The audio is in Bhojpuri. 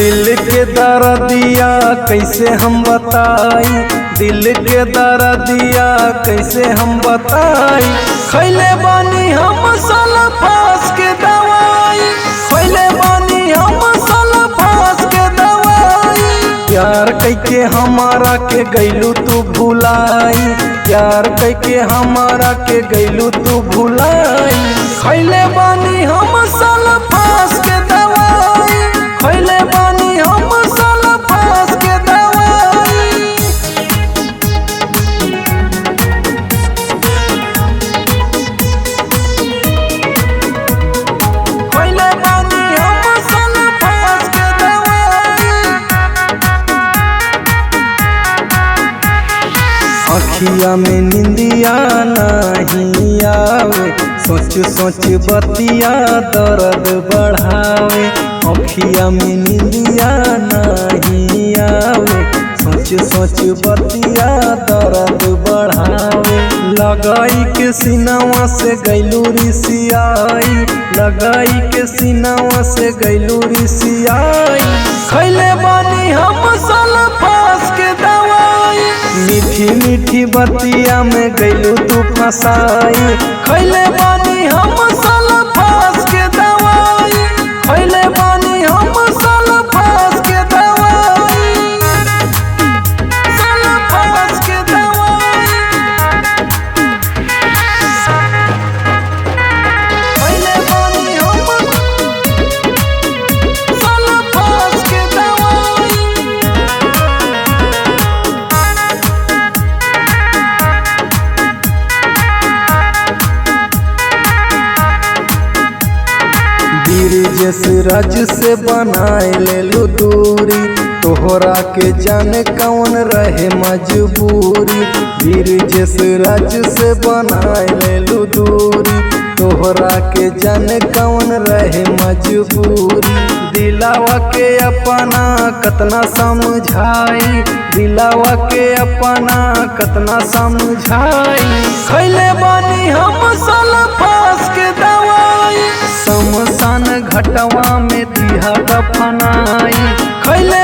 दिल के दर्दिया कैसे हम बताई, दिल के दर्दिया कैसे हम बताई। खैले बानी हम सल्फास के दवाई, खैले बानी हम सल्फास के दवाई। प्यार कैके हमारा के गैलू तू भुलाई, प्यार कैके हमारा के गैलू तू भुलाई। खैले बानी हम सल्फास के दवाई, खैले बानी हम सल्फास के दवाई। खैले बानी हम सल्फास के दवाई। अखिया में निंदिया नहीं आवे, सोच सोच बतिया दर्द बढ़ावे। अखिया में निंदिया नहीं आवे, सोच सोच बतिया दर्द बढ़ावे। लगाई के सीनावा से गैलू रिसियाई, लगाई के सीनावा से गैलू रिसियाई। खैले बानी हम सल्फास के दवाई, मीठी मीठी बतिया में गैलू तू फसाई। खैले बानी हम सल्फास के दवाई, खैले बानी हम सल्फास के दवाई, सल्फास के दवाई। खैले बानी हम सल्फास के दवाई। ब्रिजेश राज से बनाए लेलू दूरी, तोहरा के जाने कौन रहे मजबूरी। ब्रिजेश राज से बनाए लेलू दूरी, तोहरा के जाने कौन रहे मजबूरी। दिलावा के अपना कतना समझाई, दिलावा के अपना कतना समझाई। खैले बानी हम सल्फास के दवाई, शमशान घटवा में दिहा दफनाई। खैले